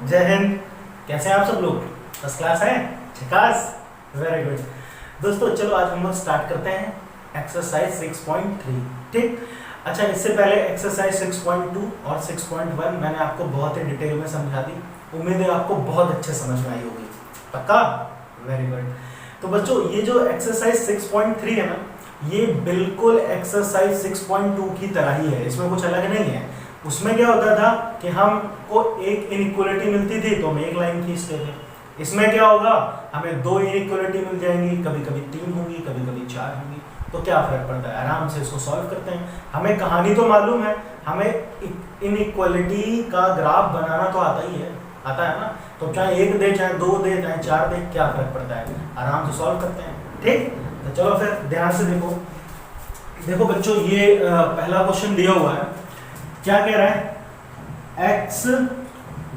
जय हिंद। कैसे हैं आप सब लोग? फर्स्ट क्लास हैं? झकास, वेरी गुड। दोस्तों चलो आज हम लोग स्टार्ट करते हैं एक्सरसाइज 6.3। ठीक, अच्छा इससे पहले एक्सरसाइज 6.2 और 6.1 मैंने आपको बहुत ही डिटेल में समझा दी। उम्मीद है आपको बहुत अच्छे समझ में आई होगी। पक्का? Very good. तो बच्चों ये जो एक्सरसाइज 6.3 है ना, ये बिल्कुल एक्सरसाइज 6.2 की तरह ही है, इसमें कुछ अलग नहीं है। उसमें क्या होता था कि हमको एक इनइक्वालिटी मिलती थी तो हम एक लाइन खींचते थे। इसमें क्या होगा, हमें दो इनइक्वालिटी मिल जाएंगी, कभी कभी 3 होंगी, कभी कभी 4 होंगी। तो क्या फर्क पड़ता है, आराम से इसको सॉल्व करते हैं। हमें कहानी तो मालूम है, हमें इनइक्वालिटी का ग्राफ बनाना तो आता है ना। तो चाहे 1 दे, चाहे 2 दे, चाहे 4 दे, क्या फर्क पड़ता है, आराम से सॉल्व करते हैं। ठीक, तो चलो फिर ध्यान से देखो बच्चों, ये पहला क्वेश्चन दिया हुआ है। क्या कह रहा है, x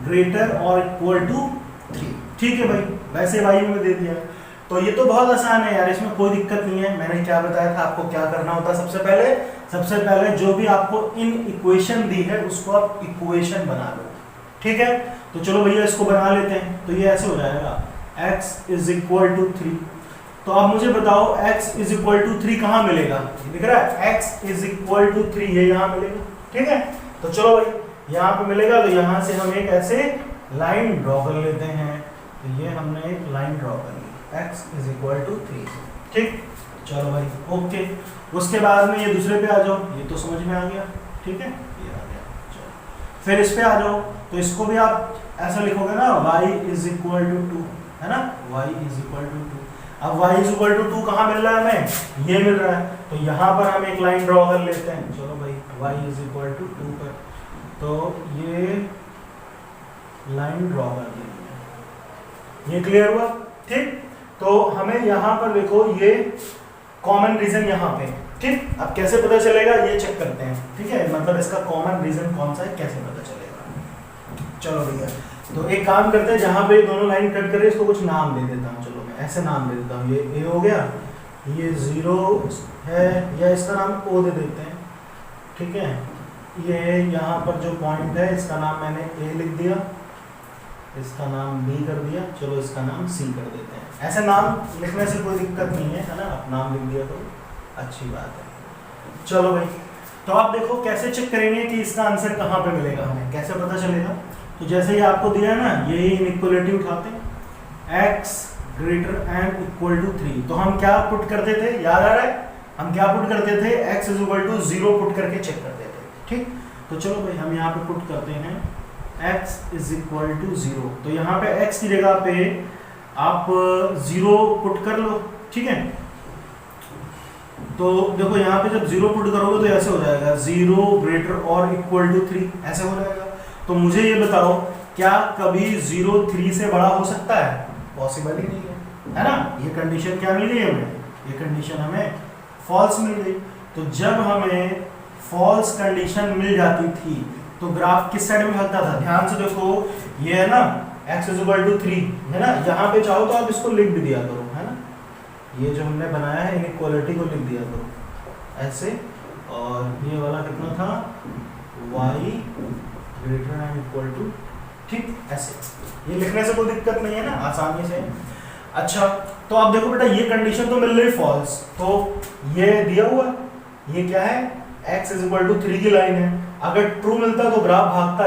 ग्रेटर और इक्वल टू 3। ठीक है भाई, वैसे भाई में दे दिया। तो ये तो बहुत आसान है यार, इसमें कोई दिक्कत नहीं है। मैंने क्या बताया था आपको क्या करना होता है। सबसे पहले जो भी आपको इन इक्वेशन दी है उसको आप इक्वेशन बना लो। ठीक है, तो चलो भैया इसको बना लेते हैं। तो ये ऐसे हो जाएगा, x इज इक्वल टू 3। तो अब मुझे बताओ x इज इक्वल टू 3 कहाँ मिलेगा? दिख रहा है x इज इक्वल टू 3, ये यहाँ मिलेगा। ठीक है, तो चलो भाई यहाँ पे मिलेगा। तो यहाँ से हम एक ऐसे लाइन ड्रॉ कर लेते हैं। तो ये हमने एक लाइन ड्रॉ कर ली, x इज इक्वल टू 3। ठीक, चलो भाई ओके। उसके बाद में ये दूसरे पे आ जाओ, ये तो समझ में आ गया। ठीक है, ये आ गया। चलो फिर इस पे आ जाओ, तो इसको भी आप ऐसा लिखोगे ना, y इज इक्वल टू 2, है ना, y इज इक्वल टू 2। अब y इज इक्वल टू 2 कहाँ मिल रहा है हमें? ये मिल रहा है। तो यहाँ पर हम एक लाइन ड्रॉ कर लेते हैं। चलो भाई y इज इक्वल टू 2 पर, तो ये लाइन ड्रॉ कर देंगे। ये क्लियर हुआ? ठीक, तो हमें यहाँ पर देखो ये कॉमन रीजन यहाँ पे। ठीक, अब कैसे पता चलेगा ये चेक करते हैं। ठीक है, मतलब इसका कॉमन रीजन कौन सा है, कैसे पता चलेगा। चलो भैया, तो एक काम करते हैं, जहाँ पे दोनों लाइन कट करे इसको कुछ नाम दे देता हूँ। चलो मैं ऐसे नाम दे देता हूँ, ये A हो गया, ये 0 है, या इसका नाम O दे देते हैं। ठीक है, ये यहाँ पर जो पॉइंट है इसका नाम मैंने A लिख दिया, इसका नाम B कर दिया। चलो इसका नाम C कर देते हैं। ऐसे नाम लिखने से कोई दिक्कत नहीं है ना, आप नाम लिख दिया तो अच्छी बात है। चलो भाई, तो आप देखो कैसे चेक करेंगे कि इसका आंसर कहाँ पे मिलेगा, हमें कैसे पता चलेगा। तो जैसे ही आपको दिया है ना, यही इनइक्वालिटी उठाते हैं, x greater and equal to 3। तो हम क्या पुट करते थे, याद आ रहा है? हम क्या पुट करते थे, x is equal to 0 put करके चेक करते थे। ठीक, तो चलो भाई हम यहाँ पे पुट करते हैं x इज इक्वल टू 0। तो यहाँ पे x की जगह पे आप 0 पुट कर लो। ठीक है, तो देखो यहाँ पे जब 0 पुट करोगे तो ऐसे हो जाएगा, 0 ग्रेटर और इक्वल टू 3, ऐसे हो जाएगा। तो मुझे ये बताओ, क्या कभी 0 3 से बड़ा हो सकता है? पॉसिबल ही नहीं है ना। ये कंडीशन क्या मिल गई हमें, ये कंडीशन हमें फॉल्स मिल गई। तो जब हमें फॉल्स कंडीशन मिल जाती थी तो ग्राफ किस साइड में भागता था? ध्यान से देखो, ये है ना x इज इक्वल टू 3, है ना। यहाँ पे चाहो तो आप इसको लिख भी दिया करो, है ना। ये जो हमने बनाया है इनइक्वालिटी को लिख दिया करो ऐसे। और ये वाला कितना था, y greater and equal to, ठीक, ऐसे। ये लिखने से कोई दिक्कत नहीं है ना, आसानी से। अच्छा, तो आप देखो बेटा, ये कंडीशन तो मिल रही फॉल्स, तो ये दिया हुआ, ये क्या है, x इज इक्वल टू 3 की लाइन है। अगर ट्रू मिलता तो ग्राफ भागता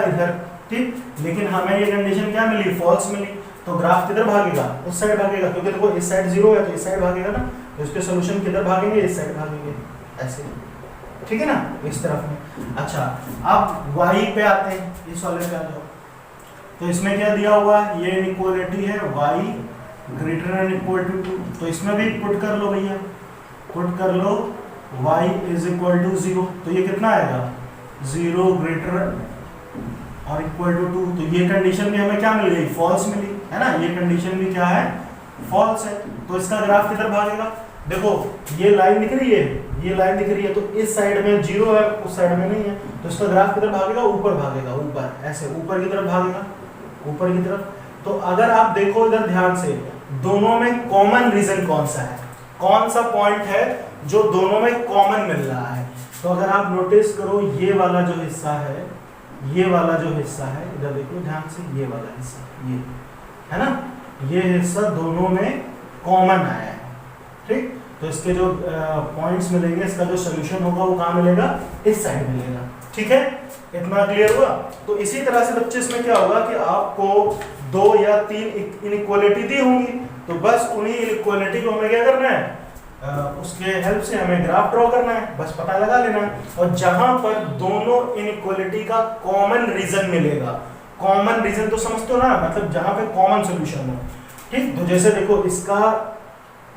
इधर, ठीक। लेकिन हमें ये कंडीशन क्या मिली, फॉल्स मिली। तो ग्राफ किधर भागेगा, उस साइड भागेगा, क्योंकि देखो इस साइड 0 है तो इस साइड भागेगा ना। तो इसके सोल्यूशन किधर भागेंगे, इस साइड भागेंगे, ऐसे। ठीक है ना, इस तरफ में। अच्छा, अब y पे आते हैं, इस वाले पे आ जाओ। तो इसमें क्या दिया हुआ है, ये इनइक्वालिटी है y greater and equal to 2। तो इसमें भी पुट कर लो भैया, पुट कर लो y इज इक्वल टू 0। तो ये कितना आएगा, 0 ग्रेटर और इक्वल टू 2। तो ये कंडीशन भी हमें क्या मिल गई, फॉल्स मिली, है ना। ये कंडीशन भी क्या है, फॉल्स है। तो इसका ग्राफ किधर भागेगा, देखो ये लाइन दिख रही है, ये लाइन दिख रही है, तो इस साइड में 0 है, उस साइड में नहीं है। तो इसका ग्राफ किधर भागेगा, ऊपर भागेगा, ऊपर, ऐसे ऊपर की तरफ भागेगा, ऊपर की तरफ। तो अगर आप देखो इधर ध्यान से, दोनों में कॉमन रीजन कौन सा है, कौन सा पॉइंट है जो दोनों में कॉमन मिल रहा है। तो अगर आप नोटिस करो, ये वाला जो हिस्सा है ये वाला जो हिस्सा है, इधर देखो ध्यान से, ये वाला हिस्सा, ये है ना, ये हिस्सा दोनों में कॉमन आया है, ठीक। तो इसके जो पॉइंट्स मिलेंगे, इसका जो सोल्यूशन होगा वो कहाँ मिलेगा, इस साइड मिलेगा, ठीक है। इतना क्लियर हुआ। तो इसी तरह से बच्चे इसमें क्या होगा कि आपको 2 या 3 इनइक्वालिटी दी होंगी, तो बस उन्हीं इनइक्वालिटी को हमें क्या करना है, उसके हेल्प से हमें ग्राफ ड्रॉ करना है, बस पता लगा लेना है। और जहां पर दोनों इनइक्वालिटी का कॉमन रीजन मिलेगा, कॉमन रीजन तो समझते हो ना, मतलब जहां पे कॉमन सॉल्यूशन हो, ठीक। तो जैसे देखो इसका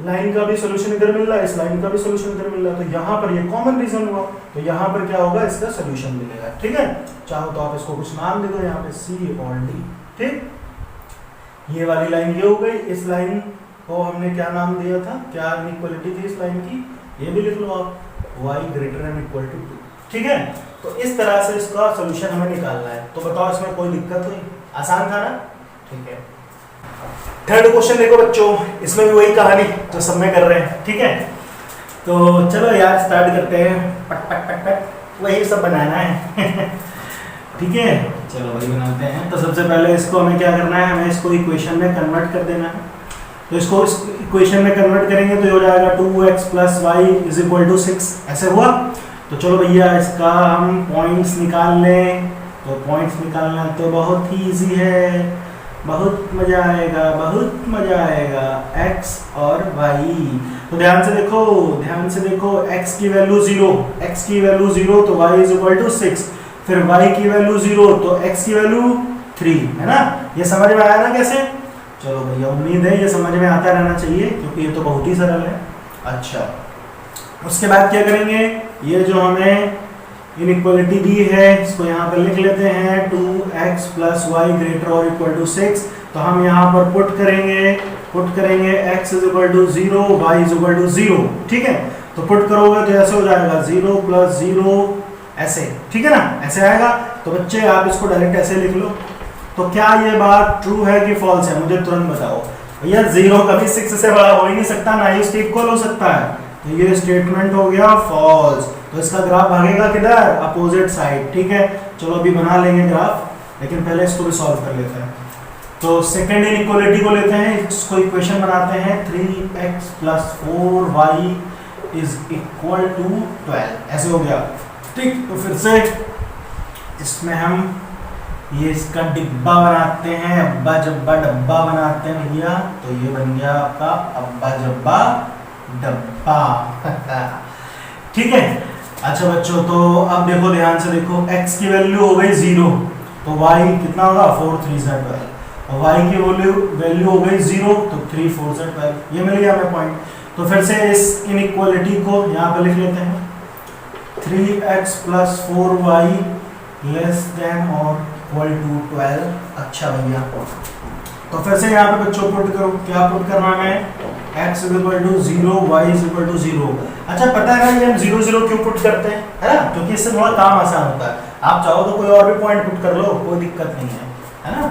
लाइन का भी सॉल्यूशन इधर मिल रहा है, इस लाइन का भी सॉल्यूशन इधर मिल रहा है, तो यहाँ पर ये कॉमन रीजन हुआ, तो यहाँ पर क्या होगा, इसका सॉल्यूशन मिलेगा, ठीक है। चाहो तो आप इसको कुछ नाम दे दो, यहाँ पे C और D, ठीक। ये वाली लाइन ये हो गई, इस लाइन को हमने क्या नाम दिया था, क्या इनइक्वालिटी थी इस लाइन की, ये भी लिख लो आप, y greater than equal to 2, ठीक है। तो इस तरह से इसका सॉल्यूशन हमें निकालना है। तो बताओ इसमें कोई दिक्कत हुई, आसान था ना, ठीक है। थर्ड क्वेश्चन देखो बच्चों, इसमें भी वही कहानी जो सब में कर रहे हैं, ठीक है। तो चलो यार स्टार्ट करते हैं, पट पट पट पट वही सब बनाना है ठीक है, चलो वही बनाते हैं। तो सबसे पहले इसको हमें क्या करना है, हमें इसको इक्वेशन में कन्वर्ट कर देना है। तो इसको इस इक्वेशन में कन्वर्ट करेंगे तो ये हो जाएगा 2x + y = 6, ऐसे हुआ। तो चलो भैया इसका हम पॉइंट्स निकाल लें। तो पॉइंट्स निकालना तो बहुत ही ईजी है, बहुत मजा आएगा, बहुत मजा आएगा। x और y, तो ध्यान से देखो x की वैल्यू 0, तो y = 6, फिर y की वैल्यू 0 तो x की वैल्यू 3, है ना। ये समझ में आया ना कैसे? चलो भैया उम्मीद है ये समझ में आता रहना चाहिए, क्योंकि ये तो बहुत ही सरल है। अच्छा, उसके बाद क्या करेंगे, ये जो हमें इनइक्वालिटी दी है इसको यहाँ पर लिख लेते हैं, 2x + y ≥ 6। तो हम यहाँ पर पुट करेंगे x = 0, y = 0, ठीक है। तो पुट करोगे तो ऐसे हो जाएगा 0 + 0 ऐसे, ठीक है ना, ऐसे आएगा। तो बच्चे आप इसको डायरेक्ट ऐसे लिख लो। तो क्या ये बात ट्रू है कि फॉल्स है, मुझे तुरंत बताओ भैया। 0 कभी 6 से बड़ा हो ही नहीं सकता, ना ही उसके इक्वल हो सकता है, तो ये स्टेटमेंट हो गया फॉल्स। तो इसका ग्राफ भागेगा किधर, अपोजिट साइड, ठीक है। चलो अभी बना लेंगे ग्राफ, लेकिन पहले इसको भी सॉल्व कर लेते हैं। तो सेकंड इनइक्वालिटी को लेते हैं, इसको इक्वेशन बनाते हैं, 3x + 4y = 12, ऐसे हो गया, ठीक। तो फिर से इसमें हम ये इसका डिब्बा बनाते हैं, अब्बा जब्बा डब्बा बनाते हैं भैया। तो ये बन गया आपका अब्बा जब्बा डब्बा ठीक है। अच्छा बच्चों, तो अब देखो ध्यान से देखो, x की वैल्यू हो गई 0, तो y कितना होगा, 4 3 12, और y की वैल्यू हो गई 0, तो 3 4 12, ये मिल गया हमें पॉइंट। तो फिर से इस इनइक्वालिटी को यहाँ पे लिख लेते हैं, 3x + 4y ≤ 12। अच्छा भैया, तो फिर से यहाँ पे बच्चों पुट करो, क्या पुट करना है, x = 0, y = 0। अच्छा पता है ना ये हम 0 0 क्यों पुट करते हैं, है ना, क्योंकि इससे थोड़ा काम आसान होता है। आप चाहो तो कोई और भी पॉइंट पुट कर लो, कोई दिक्कत नहीं है ना,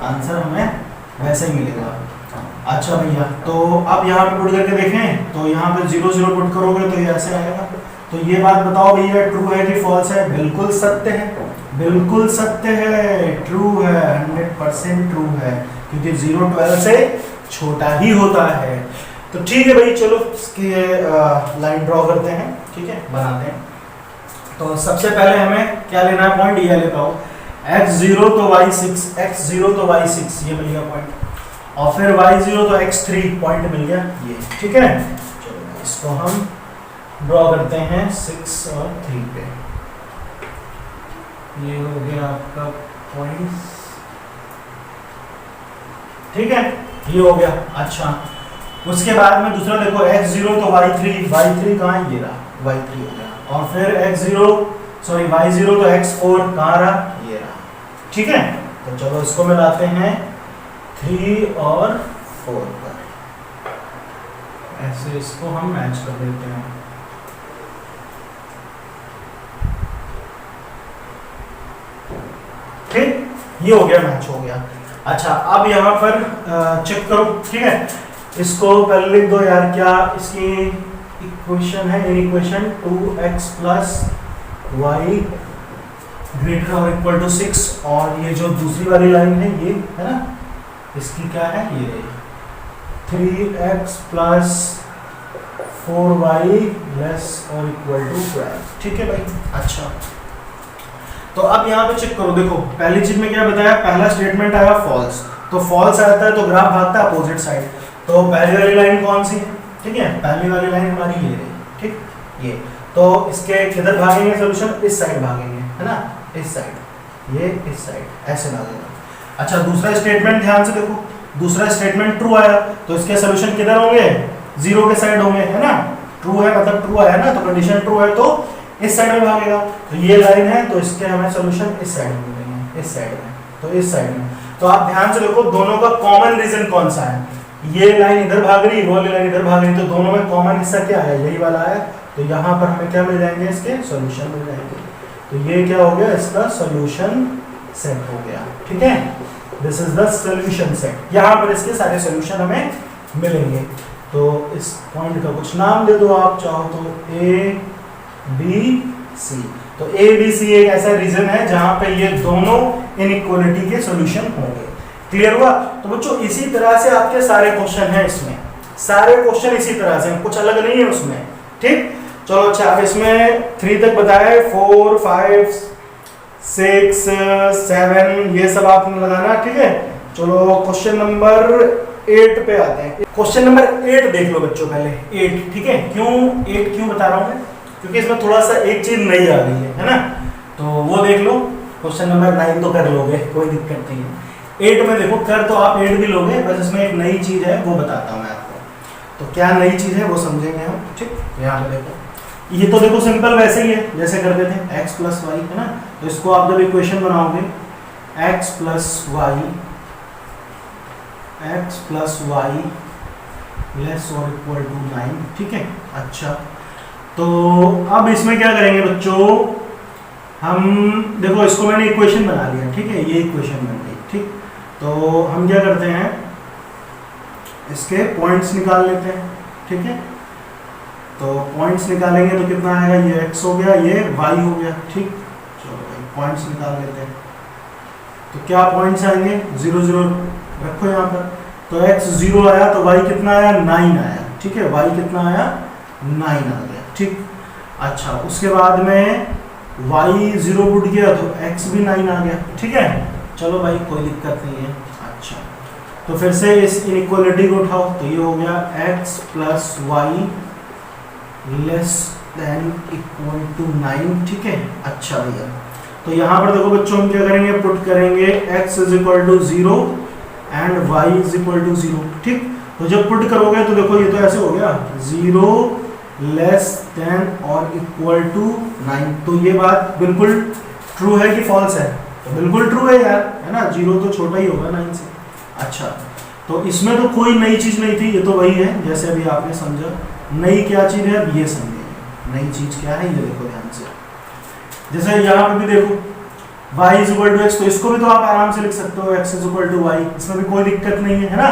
आंसर हमें वैसे ही मिलेगा। अच्छा भैया, तो अब यहाँ पे पुट करके देखें, तो यहाँ पे 0 0 पुट करोगे तो ये ऐसे आएगा। तो ये बात बताओ भैया, ट्रू है कि फॉल्स है? बिल्कुल सत्य है, बिल्कुल सत्य है, ट्रू है, 100% ट्रू है, क्योंकि 0 12 से छोटा ही होता है। तो ठीक है भाई, चलो इसकी लाइन ड्रॉ करते हैं, ठीक है, बनाते हैं। तो सबसे पहले हमें क्या लेना है पॉइंट, ये लेता हूँ, x0 तो y6, x0 तो y6, ये मिल गया पॉइंट, और फिर y0 तो x3 पॉइंट मिल गया ये, ठीक है। चलो इसको हम ड्रॉ करते हैं 6 और 3 पे। ये हो गया आपका पॉइंट, ठीक है, ये हो गया। अच्छा, उसके बाद में दूसरा देखो, x0 तो y3 कहाँ है, ये रहा, y3 हो गया, और फिर y0 तो x4 कहाँ रहा, ये रहा, ठीक है। तो चलो इसको मिलाते हैं 3 और 4 पर, ऐसे इसको हम मैच कर देते हैं। ठीक, ये हो गया, मैच हो गया। अच्छा, अब यहाँ पर चेक करो, ठीक है, इसको पहले लिख दो यार, क्या इसकी इक्वेशन है, इक्वेशन 2x + y ग्रेटर और इक्वल टू 6, और ये जो दूसरी वाली लाइन है ये है ना, इसकी क्या है, ये 3x प्लस 4y लेस और इक्वल टू 12। ठीक है भाई। अच्छा, तो अब यहाँ पे चेक करो, देखो पहली चीज में क्या बताया, पहला स्टेटमेंट आया फॉल्स, तो फॉल्स आता है तो ग्राफ भागता है अपोजिट साइड। तो पहली वाली लाइन कौन सी है, ठीक है, पहली वाली लाइन हमारी ये रही, ठीक, ये तो इसके किधर भागेंगे सोल्यूशन, इस साइड भागेंगे, है ना, इस साइड, ये इस साइड ऐसे भागेगा। अच्छा, दूसरा स्टेटमेंट ध्यान से देखो, दूसरा स्टेटमेंट ट्रू आया तो इसके सोल्यूशन किधर होंगे, जीरो के साइड होंगे, है ना, ट्रू है मतलब ट्रू आया ना, तो कंडीशन ट्रू है तो इस साइड में भागेगा। तो ये लाइन है तो इसके हमें सोल्यूशन इस साइड में मिलेंगे, इस साइड में, तो इस साइड में। तो आप ध्यान से देखो दोनों का कॉमन रीजन कौन सा है, ये लाइन इधर भाग रही, वो वाली लाइन इधर भाग रही, तो दोनों में कॉमन हिस्सा क्या है, यही वाला है। तो यहाँ पर हमें क्या मिल जाएंगे, इसके सॉल्यूशन मिल जाएंगे। तो ये क्या हो गया, इसका सॉल्यूशन सेट हो गया। ठीक है, this is the solution set. यहाँ पर इसके सारे सॉल्यूशन हमें मिलेंगे। तो इस पॉइंट का कुछ नाम दे दो आप चाहो तो, ए बी सी। तो ए बी सी एक ऐसा रीजन है जहां पे ये दोनों इनइक्वालिटी के सॉल्यूशन होंगे। क्लियर हुआ? तो बच्चों इसी तरह से आपके सारे क्वेश्चन हैं, इसमें सारे क्वेश्चन इसी तरह से, कुछ अलग नहीं है उसमें। ठीक, चलो अच्छा, अब इसमें 3 तक बताया है, 4 5 6 7 ये सब आपने लगाना। ठीक है, चलो क्वेश्चन नंबर 8 पे आते हैं। क्वेश्चन नंबर 8 देख लो बच्चों पहले, 8। ठीक है, क्यों 8 क्यों बता रहा हूं मैं, क्योंकि इसमें थोड़ा सा एक चीज नई आ गई है ना, तो वो देख लो। क्वेश्चन नंबर 9 तो कर लोगे, कोई दिक्कत नहीं है। 8 में देखो, कर तो आप 8 भी लोगे, बस इसमें एक नई चीज है वो बताता हूँ मैं आपको। तो क्या नई चीज है वो समझेंगे हम। ठीक, यहाँ पे देखो, ये तो देखो सिंपल वैसे ही है जैसे करते थे, x प्लस वाई, है ना। तो इसको आप जब इक्वेशन बनाओगे, x प्लस वाई लेस और इक्वल टू 9। ठीक है, अच्छा, तो अब इसमें क्या करेंगे बच्चों, हम देखो इसको मैंने इक्वेशन बना लिया। ठीक है, ये इक्वेशन बन गई। ठीक, तो हम क्या करते हैं, इसके पॉइंट्स निकाल लेते हैं। ठीक है, तो पॉइंट्स निकालेंगे तो कितना आएगा, ये x हो गया, ये y हो गया। ठीक, चलो भाई पॉइंट्स निकाल लेते हैं। तो क्या पॉइंट्स आएंगे, 0 0 रखो यहाँ पर। तो x 0 आया तो y कितना आया, 9 आया। ठीक है, y कितना आया, 9 आ गया। ठीक, अच्छा, उसके बाद में y 0 पुट किया तो x भी 9 आ गया। ठीक है, चलो भाई कोई दिक्कत नहीं है। अच्छा, तो फिर से इस इनइक्वालिटी को उठाओ, तो ये हो गया x plus y less than equal to 9। ठीक है, अच्छा भैया, तो यहाँ पर देखो बच्चों हम क्या करेंगे, पुट करेंगे x is equal to 0 and y is equal to 0। ठीक, तो जब पुट करोगे तो देखो ये तो ऐसे हो गया, 0 लेस देन और इक्वल टू 9। तो ये बात बिल्कुल ट्रू है कि फॉल्स है, तो बिल्कुल ट्रू है यार, है ना, 0 तो छोटा ही होगा 9 से। अच्छा, तो इसमें तो कोई नई चीज नहीं थी, ये तो वही है जैसे अभी आपने समझा। नई क्या चीज है, अब ये समझेंगे नई चीज क्या है, ये देखो ध्यान से। जैसे यहाँ पे भी देखो y is equal to x, तो इसको भी तो आप आराम से लिख सकते हो x is equal to y, इसमें भी कोई दिक्कत नहीं है, है ना।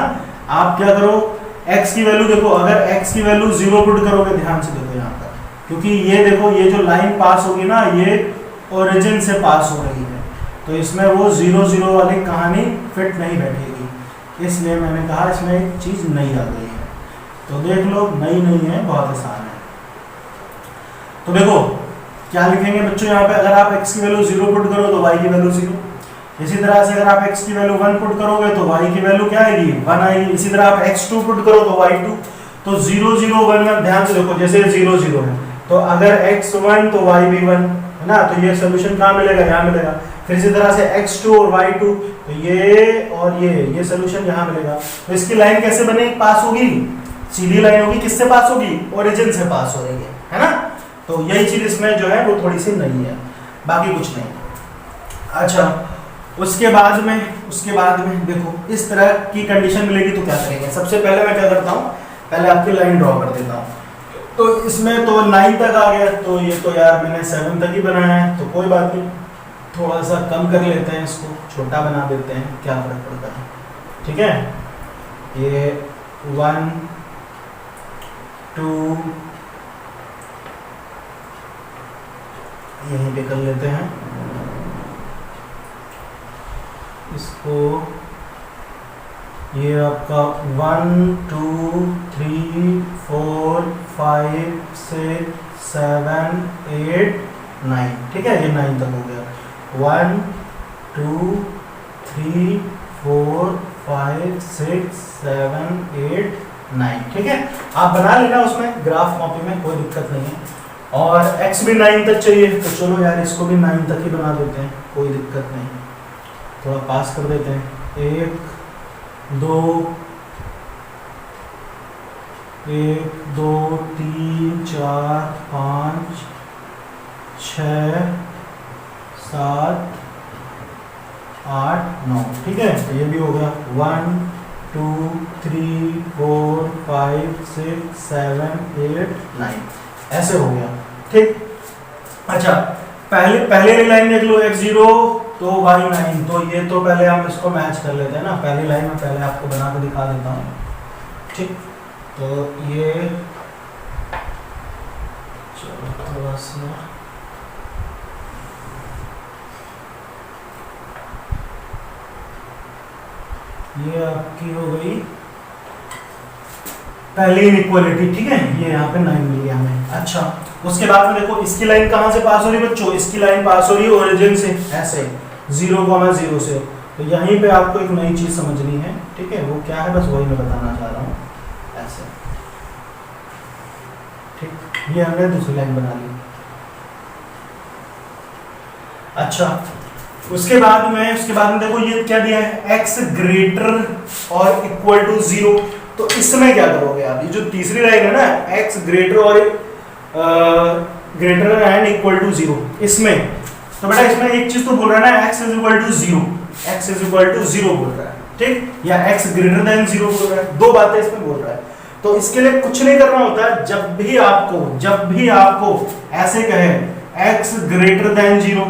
आप क्या करो, x की वैल्यू देखो, अगर x की वैल्यू 0 पुट करोगे, ध्यान से देखो यहाँ पर, क्योंकि ये देखो ये जो लाइन पास होगी ना, ये ओरिजिन से पास हो रही है, तो इसमें वो 0 0 वाली कहानी फिट नहीं बैठेगी, इसलिए मैंने कहा इसमें एक चीज नई आ गई है। तो देख लो, नई नहीं है, बहुत आसान है। तो देखो क्या लिखेंगे बच्चों यहाँ पे, अगर आप x की वैल्यू 0 पुट करो तो y की वैल्यू 0। इसी तरह से अगर आप x की वैल्यू 1 पुट करोगे तो y की वैल्यू क्या आएगी, 1 आएगी। इसी तरह आप x2 पुट करो तो y2। तो 0 0 1 में ध्यान से देखो, जैसे 0 0 है, तो अगर x1 तो y भी 1, है ना, तो ये सोल्यूशन कहाँ मिलेगा, यहाँ मिलेगा। फिर इसी तरह से x2 और y2, तो ये और ये सोल्यूशन यहाँ मिलेगा। तो इसकी लाइन कैसे बनेगी, पास होगी, सीधी लाइन होगी, किससे पास होगी, ओरिजिन से पास हो रही है ना। तो यही चीज इसमें जो है वो थोड़ी सी नहीं है, बाकी कुछ नहीं। अच्छा, उसके बाद में देखो इस तरह की कंडीशन मिलेगी तो क्या करेंगे, सबसे पहले मैं क्या करता हूँ, पहले आपकी लाइन ड्रॉ कर देता हूँ। तो इसमें तो 9 तक आ गया, तो ये तो यार मैंने 7 तक ही बनाया है, तो कोई बात नहीं, थोड़ा सा कम कर लेते हैं, इसको छोटा बना देते हैं, क्या फर्क पड़ता है। ठीक है, ये 1 2 यहीं पे कर लेते हैं, इसको ये आपका 1 2 3 4 5 6 7 8 9, ठीक है, ये 9 तक हो गया। 1 2 3 4 5 6 7 8 9, ठीक है। आप बना लेना उसमें ग्राफ कॉपी में, कोई दिक्कत नहीं है। और x भी 9 तक चाहिए, तो चलो यार इसको भी 9 तक ही बना देते हैं, कोई दिक्कत नहीं। थोड़ा पास कर देते हैं। 1 2 3 4 5 6 7 8 9, ठीक है। तो ये भी हो गया। 1 2 3 4 5 6 7 8 9, ऐसे हो गया, ठीक। अच्छा, पहले लाइन देख लो, x0 तो y9, तो ये तो पहले हम इसको मैच कर लेते हैं ना। पहली लाइन में पहले आपको बना के दिखा देता हूँ, ठीक। तो ये चलो थोड़ा सा, ये आपकी हो गई पहली इनइक्वालिटी, ठीक है। ये यहाँ पे 9 मिल गया हमें। अच्छा, उसके बाद में देखो इसकी लाइन कहाँ से पास हो रही है बच्चों? इसकी लाइन पास हो रही है ओरिजिन से, ऐसे 0,0 से। तो यहीं पे आपको एक नई चीज समझनी है, ठीक है। वो क्या है, बस वही मैं बताना चाह रहा हूँ, ऐसे, ठीक। ये हमने दूसरी लाइन बना ली। अच्छा, उसके बाद में देखो ये क्या दिया है, x ग्रेटर और इक्वल टू 0। तो इसमें क्या करोगे आप? ये जो तीसरी लाइन है ना, x ग्रेटर और ग्रेटर एंड इक्वल टू 0, इसमें तो बेटा इसमें एक चीज तो बोल रहा है ना, x is equal to 0, x is equal to 0 बोल रहा है, ठीक, या x ग्रेटर देन 0 बोल रहा है। दो बातें इसमें बोल रहा है। तो इसके लिए कुछ नहीं करना होता है। जब भी आपको ऐसे कहे x ग्रेटर देन 0,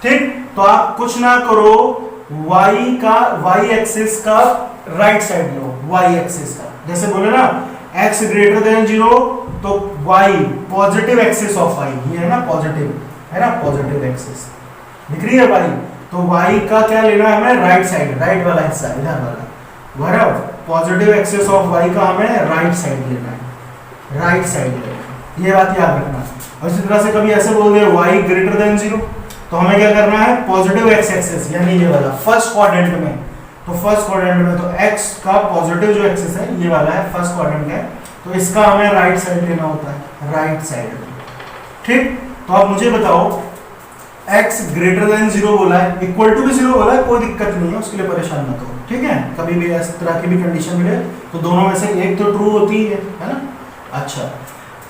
ठीक, तो आप कुछ ना करो, y एक्सिस का राइट साइड लो, y एक्सिस का। जैसे बोले ना x ग्रेटर देन 0, तो y positive axis of y, ये है ना पॉजिटिव, है ना पॉजिटिव एक्सिस दिख रही है y। तो y का क्या लेना है हमें? राइट साइड, राइट वाला हिस्सा, इधर वाला, बराबर। पॉजिटिव एक्सिस ऑफ y का हमें राइट साइड लेना है, राइट साइड लेना है, ये बात याद रखना। और इसी तरह से कभी ऐसे बोल दे y ग्रेटर देन 0, तो हमें क्या करना है? पॉजिटिव x एक्सिस, यानी ये वाला फर्स्ट क्वाड्रेंट में। तो फर्स्ट क्वाड्रेंट में तो x का पॉजिटिव जो एक्सिस है ये वाला है, फर्स्ट क्वाड्रेंट है, तो इसका हमें राइट साइड लेना होता है, राइट साइड, ठीक। तो आप मुझे बताओ, x ग्रेटर देन 0 बोला है, इक्वल टू भी 0 बोला है, कोई दिक्कत नहीं है, उसके लिए परेशान मत हो, ठीक है। कभी भी इस तरह की भी कंडीशन मिले तो दोनों में से एक तो ट्रू होती है ना। अच्छा,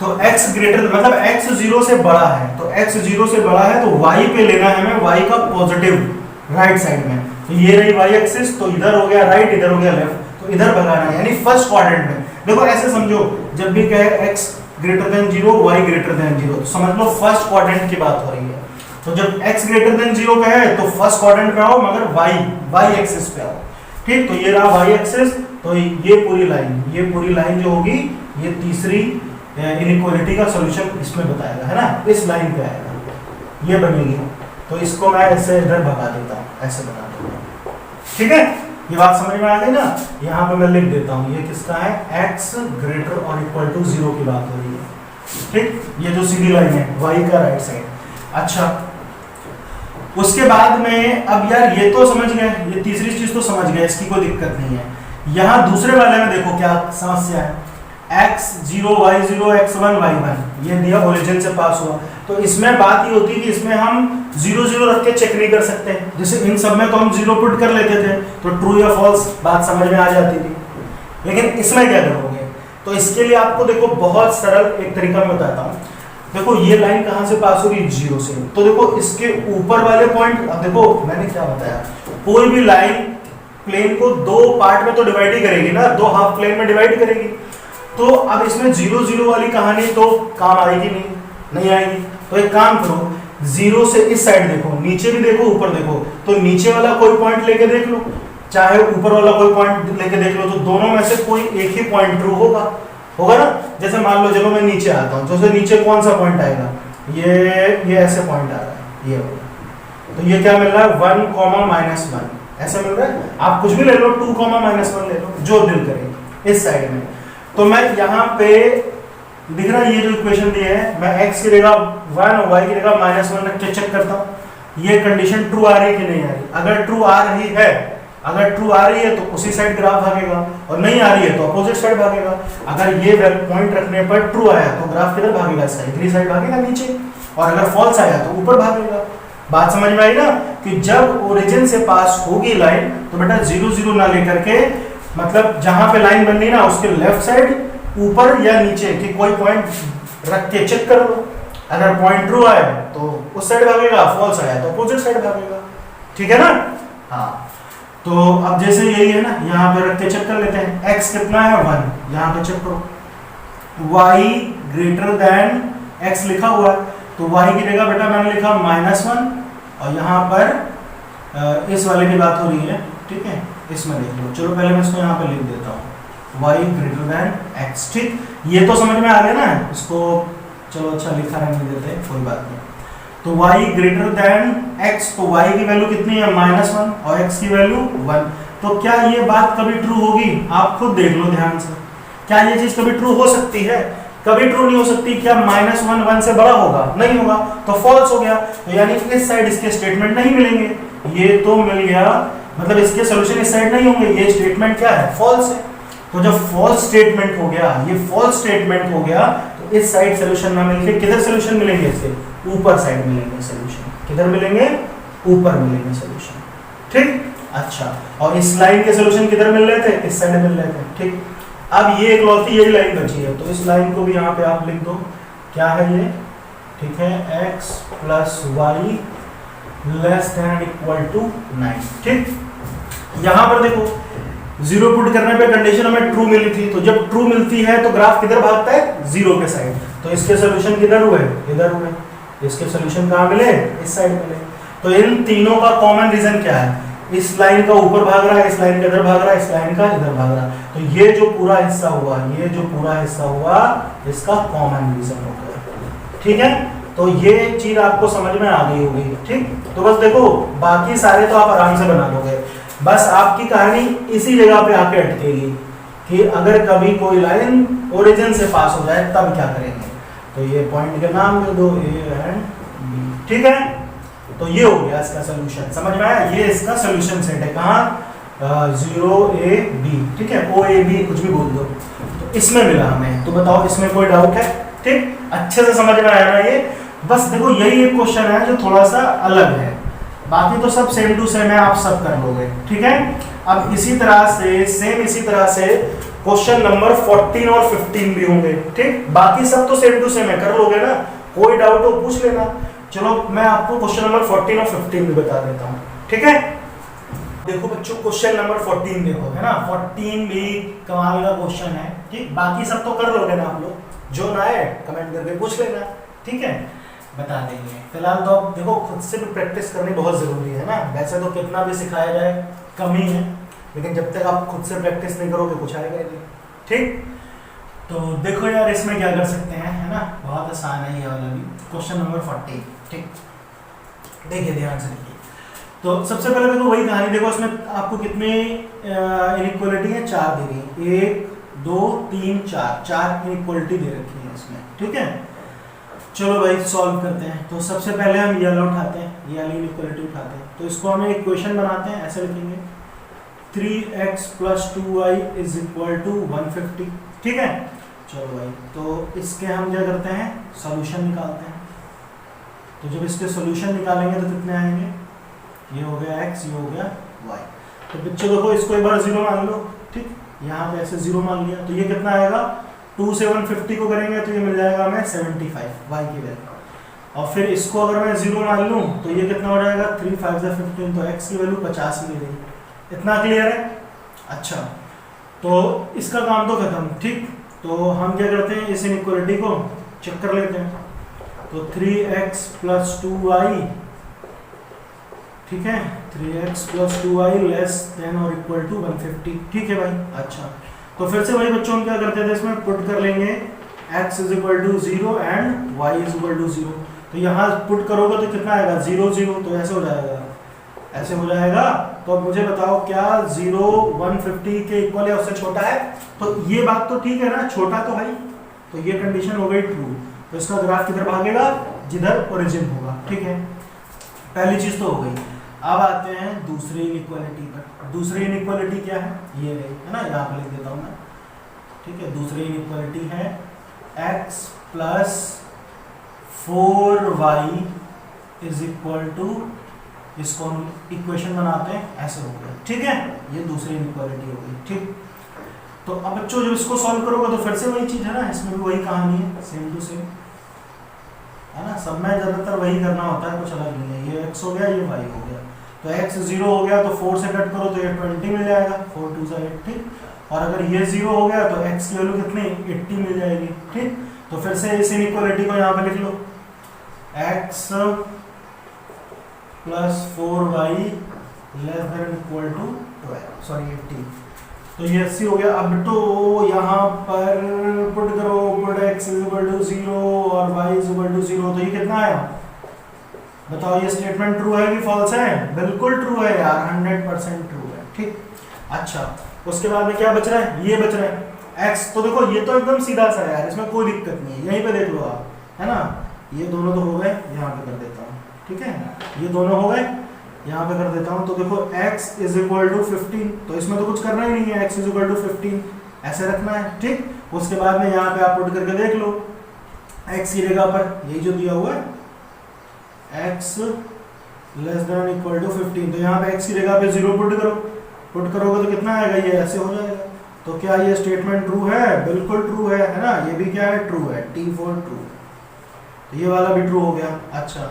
तो x ग्रेटर मतलब x 0 से बड़ा है, तो x 0 से बड़ा है तो y पे लेना है हमें, y का पॉजिटिव राइट साइड में। तो ये रही y एक्सिस, तो इधर हो गया राइट, इधर हो गया लेफ्ट, तो इधर भगाना है, यानी फर्स्ट क्वाड्रेंट में। देखो ऐसे समझो, जब भी कहे x greater than 0, y greater then 0, तो समझ लो फर्स्ट क्वाड्रेंट की बात हो रही है। तो जब x ग्रेटर देन 0 कहे तो फर्स्ट क्वाड्रेंट पे आओ, मगर y एक्सिस पे आओ, ठीक। तो ये रहा y एक्सिस, तो ये पूरी लाइन जो होगी, ये तीसरी इनइक्वालिटी का सॉल्यूशन इसमें बताएगा, है ना, इस लाइन पे आएगा, ये बनेगी। तो इसको मैं ऐसे इधर भगा देता हूँ, ऐसे बना देता हूँ, ठीक है। ये बात समझ में आ गई ना? यहाँ पे मैं लिख देता हूँ, ये किसका है? x ग्रेटर और इक्वल टू 0 की बात हो रही है, ठीक। ये जो सीधी लाइन है y का राइट साइड। अच्छा, उसके बाद में अब यार ये तो समझ गए, ये तीसरी चीज तो समझ गए, इसकी कोई दिक्कत नहीं है। यहाँ दूसरे वाले में देखो क्या समस्या है, x0 y0 x1 y1, ये दिया ओरिजिन से पास हुआ। तो इसमें बात ये होती है कि इसमें हम 0 0 रख के चेक नहीं कर सकते। जैसे इन सब में तो हम 0 पुट कर लेते थे, तो ट्रू या फॉल्स बात समझ में आ जाती थी। लेकिन इसमें क्या करोगे? तो इसके लिए आपको देखो बहुत सरल एक तरीका मैं बताता हूँ। देखो ये लाइन कहाँ से पास हो रही है? 0 से। तो देखो इसके ऊपर वाले पॉइंट, अब देखो मैंने क्या बताया, कोई भी लाइन प्लेन को दो पार्ट में तो डिवाइड ही करेगी ना, दो हाफ प्लेन में डिवाइड करेगी। तो अब इसमें 0 0 वाली कहानी तो काम आएगी नहीं आएगी। तो एक काम करो, 0 से इस साइड देखो, नीचे भी देखो, ऊपर देखो, तो नीचे वाला कोई पॉइंट लेके देख लो, चाहे ऊपर वाला कोई पॉइंट लेके देख लो, तो दोनों में से कोई एक ही पॉइंट ट्रू होगा ना। जैसे मान लो, चलो मैं नीचे आता हूँ, तो नीचे कौन सा पॉइंट आएगा? ये ऐसे पॉइंट आ रहा है, ये होगा। तो ये क्या मिल रहा है? 1, -1 ऐसा मिल रहा है। आप कुछ भी ले लो, 2 -1 ले लो, जो दिल करे इस साइड में। तो मैं यहाँ पे दिख रहा है ये जो इक्वेशन दी है, मैं x की जगह 1 और y की जगह -1 रख के चेक करता हूँ ये कंडीशन ट्रू आ रही है कि नहीं आ रही। अगर ट्रू आ रही है, अगर ट्रू आ रही है तो उसी साइड ग्राफ भागेगा, और नहीं आ रही है तो अपोजिट साइड भागेगा। अगर ये पॉइंट रखने पर ट्रू आया तो ग्राफ किधर भागेगा, इधर साइड भागेगा नीचे, और अगर फॉल्स आया तो ऊपर भागेगा। बात समझ में आई ना, कि जब ओरिजिन से पास होगी लाइन तो बेटा 0 0 ना लेकर के, मतलब जहां पे लाइन बननी ना उसके लेफ्ट साइड, ऊपर या नीचे की कोई पॉइंट रख के चेक कर लो। अगर पॉइंट ट्रू आए तो उस साइड भागेगा, फॉल्स आया तो अपोजिट साइड भागेगा। ठीक है ना? हाँ, तो अब जैसे यही है ना, यहाँ पे रख के चेक कर लेते हैं। x कितना है 1, यहाँ पे चेक करो। y ग्रेटर देन x लिखा हुआ है, तो y की जगह बेटा मैंने लिखा -1, और यहाँ पर इस वाले की बात हो रही है, ठीक है, इसमें लिख लो। चलो पहले मैं इसको यहाँ पे लिख देता हूँ, y ग्रेटर देन x। ठीक, ये तो समझ में आ गया ना, इसको चलो अच्छा लिखा रहने देते हैं, कोई बात नहीं। तो y ग्रेटर देन x, तो y की वैल्यू कितनी है -1 और x की वैल्यू 1। तो क्या ये बात कभी ट्रू होगी? आप खुद देख लो ध्यान से, क्या ये चीज कभी ट्रू हो सकती है? कभी ट्रू नहीं हो सकती। क्या -1 1 से बड़ा होगा? नहीं होगा, तो फॉल्स हो गया। तो यानी इस साइड इसके स्टेटमेंट नहीं मिलेंगे, ये तो मिल गया, मतलब इसके सोल्यूशन इस साइड नहीं होंगे, ये स्टेटमेंट क्या है, फॉल्स है। तो जब फॉल्स स्टेटमेंट हो गया, ये फॉल्स स्टेटमेंट हो गया, तो इस साइड सोल्यूशन ना मिलके किधर सोल्यूशन मिलेंगे, इसके ऊपर साइड मिलेंगे सोल्यूशन। किधर मिलेंगे? ऊपर मिलेंगे सोल्यूशन। ठीक, अच्छा, और इस लाइन के सोल्यूशन किधर मिल रहे थे? इस साइड मिल रहे थे। ठीक, अब ये इकलौती यही लाइन बची है, तो इस लाइन को भी यहाँ पे आप लिख दो, क्या है ये, ठीक है, x + y ≤ 9। ठीक, यहाँ पर देखो 0 पुट करने पे कंडीशन हमें ट्रू मिली थी, तो जब ट्रू मिलती है तो ग्राफ किधर भागता है? 0 के साइड। तो इसके सोल्यूशन किधर हुए? इधर हुए। इसके सोल्यूशन कहाँ मिले? इस साइड मिले। तो इन तीनों का कॉमन रीजन क्या है? इस लाइन का ऊपर भाग रहा है, इस लाइन का इधर भाग रहा है, इस लाइन का इधर भाग रहा है। तो ये जो पूरा हिस्सा हुआ, ये जो पूरा हिस्सा हुआ, इसका कॉमन रीजन हो गया। ठीक है, तो ये चीज आपको समझ में आ गई होगी। ठीक, तो बस देखो, बाकी सारे तो आप आराम से बना लोगे, बस आपकी कहानी इसी जगह पे आके अटकेगी कि अगर कभी कोई लाइन ओरिजिन से पास हो जाए तब क्या करेंगे। तो ये पॉइंट के नाम दे दो, ए एंड बी। ठीक है, तो ये हो गया इसका सोल्यूशन। समझ में आया? ये इसका सोल्यूशन सेट है, कहाँ? 0 a b। ठीक है, o a b कुछ भी बोल दो। तो इसमें मिला हमें, तो बताओ इसमें कोई डाउट है? ठीक, अच्छे से समझ में आया ना ये? बस देखो, यही एक क्वेश्चन है जो थोड़ा सा अलग है, बाकी तो सब सेम टू सेम है, आप सब कर लोगे। ठीक है, अब इसी तरह से सेम इसी तरह से क्वेश्चन नंबर 14 और 15 भी होंगे। ठीक, बाकी सब तो सेम टू सेम है, कर लोगे ना? कोई डाउट हो पूछ लेना। चलो मैं आपको क्वेश्चन नंबर 14 और 15 भी बता देता हूँ। ठीक है, देखो बच्चों, क्वेश्चन नंबर 14 देखो, है ना? 14 भी कमाल का क्वेश्चन है। ठीक, बाकी सब तो कर लोगे ना आप लोग, जो ना है कमेंट करके पूछ लेना। ठीक है, बता देंगे। फिलहाल तो अब देखो, खुद से भी प्रैक्टिस करनी बहुत जरूरी है ना। वैसे तो कितना भी सिखाया जाए कम ही है, लेकिन जब तक आप खुद से प्रैक्टिस नहीं करोगे कुछ आएगा ही नहीं। ठीक, तो देखो यार, इसमें क्या कर सकते हैं, है ना? बहुत आसान है ये वाला भी। Question number 14। ठीक, देखिए ध्यान से देखिए। तो सबसे पहले देखो वही कहानी, देखो इसमें आपको कितने इनइक्वालिटी है? 4 दी गई, 1 2 3 4 इनइक्वालिटी दे रखी है इसमें। ठीक है, चलो भाई सॉल्व करते हैं। तो सबसे पहले हम ये वाला उठाते हैं, ये वाली इनइक्वालिटी उठाते हैं। तो इसको हम इक्वेशन बनाते हैं, ऐसे लिखेंगे 3x + 2y = 150। ठीक है, चलो भाई, तो इसके हम क्या करते हैं? सॉल्यूशन निकालते हैं। तो जब इसके सॉल्यूशन निकालेंगे तो कितने आएंगे? ये हो गया x, ये हो गया y। तो बच्चों देखो, इसको एक बार 0 मान लो। ठीक, यहाँ पे ऐसे 0 मान लिया, तो ये कितना आएगा? 2 से 150 को करेंगे तो ये मिल जाएगा हमें 75 y की वैल्यू। और फिर इसको अगर मैं 0 मान लूँ तो ये कितना हो जाएगा? 3 5 15, तो x की वैल्यू 50 मिल गई। इतना क्लियर है? अच्छा, तो इसका काम तो खत्म। ठीक, तो हम क्या करते हैं, इस इनइक्वालिटी को चेक कर लेते हैं। तो 3x + 2y, ठीक है, 3x + 2y <= 150। ठीक है भाई, अच्छा, तो फिर से भाई बच्चों हम क्या करते थे, इसमें पुट कर लेंगे x = 0 एंड y = 0। तो यहाँ पुट करोगे तो कितना आएगा? 0 0, तो ऐसे हो जाएगा ऐसे हो जाएगा। तो अब मुझे बताओ क्या 0 150 के इक्वल है उससे छोटा है? तो ये बात तो ठीक है ना, छोटा तो है, तो ये कंडीशन हो गई ट्रू। तो इसका ग्राफ किधर भागेगा? जिधर ओरिजिन होगा, ठीक है, पहली चीज तो हो गई। अब आते हैं दूसरी इनइक्वालिटी पर। दूसरी इनइक्वालिटी क्या है? ये रही है ना, यहाँ पे लिख देता हूँ मैं, ठीक है। दूसरी इनइक्वालिटी है x plus 4y is equal to, इसको हम इक्वेशन बनाते हैं, ऐसे हो गया, ठीक है। ये दूसरी इनइक्वालिटी हो गई, ठीक। तो अब बच्चों जब इसको सॉल्व करोगे तो फिर से वही चीज है ना, इसमें भी वही कहानी है, सेम टू सेम है ना, सब में ज्यादातर वही करना होता है, कुछ अलग नहीं है। ये x हो गया, ये y हो गया, तो x 0 हो गया तो 4 से कट करो तो ये 20 मिल जाएगा, 4 2 8, ठीक। और अगर ये 0 हो गया तो x की वैल्यू कितनी? 80 मिल जाएगी, ठीक। तो फिर से इस इनइक्वालिटी को यहाँ पे लिख लो, x plus 4y less than equal to 80, तो ये 80 हो गया। अब तो यहाँ पर पुट करो, put x is equal to 0 और y इज इक्वल टू 0, तो ये कितना आया? बताओ ये स्टेटमेंट ट्रू है कि फॉल्स है? बिल्कुल ट्रू है यार, 100% ट्रू है, ठीक। अच्छा, उसके बाद में क्या बच रहा है? ये बच रहा है x। तो देखो ये तो एकदम सीधा सा है यार, इसमें कोई दिक्कत नहीं है, यहीं पे देख लो आप, है ना। ये दोनों तो हो गए, यहाँ पे कर देता हूँ, ठीक है, ये दोनों हो गए, यहाँ पे कर देता हूँ। तो देखो x इज इक्वल टू 15, तो इसमें तो कुछ करना ही नहीं है, x इज इक्वल टू 15 ऐसे रखना है, ठीक। उसके बाद में यहाँ पे आप पुट करके देख लो, x की जगह पर यही जो दिया हुआ है x less than equal to 15, तो यहाँ पे x की जगह पे 0 पुट करो, पुट करोगे तो कितना आएगा? ये ऐसे हो जाएगा। तो क्या ये स्टेटमेंट ट्रू है? बिल्कुल ट्रू है ना। ये भी क्या है? ट्रू है, T4 ट्रू। तो ये वाला भी ट्रू हो गया। अच्छा,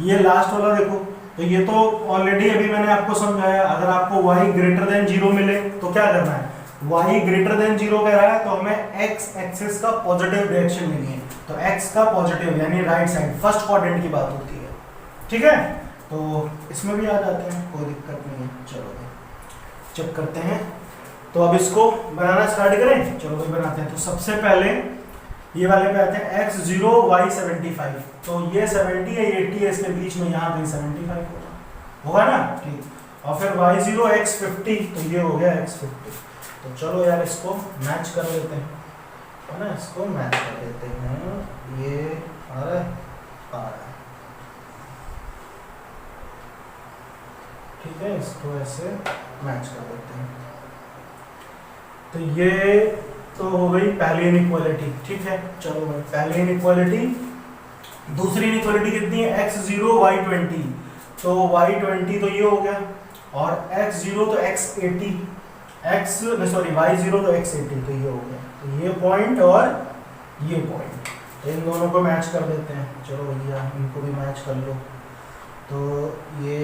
ये लास्ट वाला देखो, तो ये तो ऑलरेडी अभी मैंने आपको समझाया, अगर आपको y ग्रेटर देन 0 मिले तो क्या करना है? y ग्रेटर देन 0 कह रहा है तो हमें x एक्सिस का पॉजिटिव डायरेक्शन लेनी है, तो x का पॉजिटिव यानी राइट साइड, फर्स्ट क्वाड्रेंट की बात होती है, ठीक है। तो इसमें भी आ जाते हैं, कोई दिक्कत नहीं है। चलो चेक करते हैं, तो अब इसको बनाना स्टार्ट करें। चलो भाई बनाते हैं। तो सबसे पहले ये वाले पे आते हैं, x 0 y 75, तो ये 70 है, ये 80 है, इसके बीच में यहाँ कहीं 75 होगा ना, ठीक। और फिर y 0 x 50, तो ये हो गया x 50। तो चलो यार इसको मैच कर लेते हैं, है ना, इसको मैच कर लेते हैं। ये आ रहा है, आ रहा है, ठीक है, इसको ऐसे मैच कर देते हैं। तो ये तो हो गई पहली इनइक्वालिटी, ठीक है। चलो भाई पहली इनइक्वालिटी। दूसरी इनइक्वालिटी कितनी है? x 0 y 20, तो y 20 तो ये हो गया, और x 0 तो x 80, y 0 तो x 80, तो ये हो गया। तो ये पॉइंट और ये पॉइंट, तो इन दोनों को मैच कर देते हैं। चलो भैया इनको भी मैच कर लो, तो ये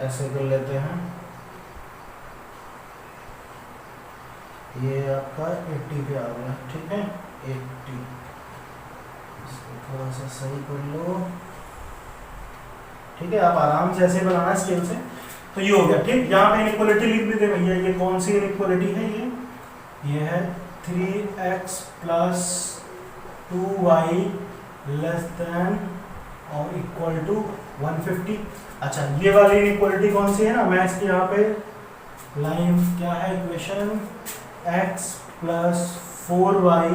ऐसे कर लेते हैं, ये आपका 80 पे आ गया, ठीक है, 80। इसको थोड़ा सा सही कर लो, ठीक है, आप आराम से ऐसे बनाना स्केल से। तो ये हो गया, ठीक। यहाँ पे इनइक्वालिटी लिख भी दे भैया, ये कौन सी इनइक्वालिटी है? ये है 3x plus 2y less than और इक्वल टू 150। अच्छा, ये वाली इनइक्वालिटी कौन सी है ना, मैं इसकी यहाँ पे लाइन क्या है, equation x plus 4y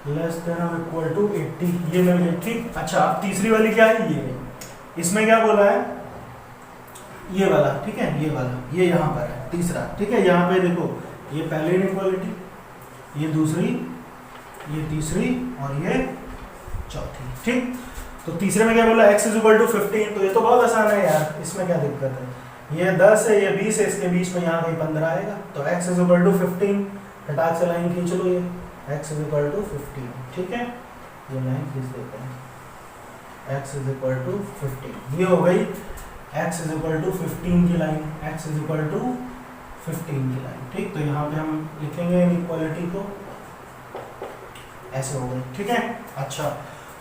less then और इक्वल टू 80, ये मिल गई, ठीक। अच्छा, अब तीसरी वाली क्या है? ये इसमें क्या बोला है? ये वाला, ठीक है, ये वाला, ये यहाँ पर है तीसरा, ठीक है। यहाँ पे देखो, ये पहली इनइक्वालिटी, ये दूसरी, ये तीसरी और ये चौथी, ठीक। तो तीसरे में क्या बोला? x इज इक्वल टू 15, तो ये तो बहुत आसान है यार, इसमें क्या दिक्कत है? ये 10 है, ये 20 है, इसके बीच में यहाँ कहीं 15 आएगा, तो x इज इक्वल टू 15, फटाक से लाइन खींच लो, ये x इज इक्वल टू 15, ठीक है, ये लाइन खींच देते हैं, x इज इक्वल टू 15, ये हो गई x इज इक्वल टू 15 की line, x is equal to 15 की लाइन, ठीक। तो यहाँ पे हम लिखेंगे इनइक्वालिटी को, ऐसे हो गई, ठीक है। अच्छा,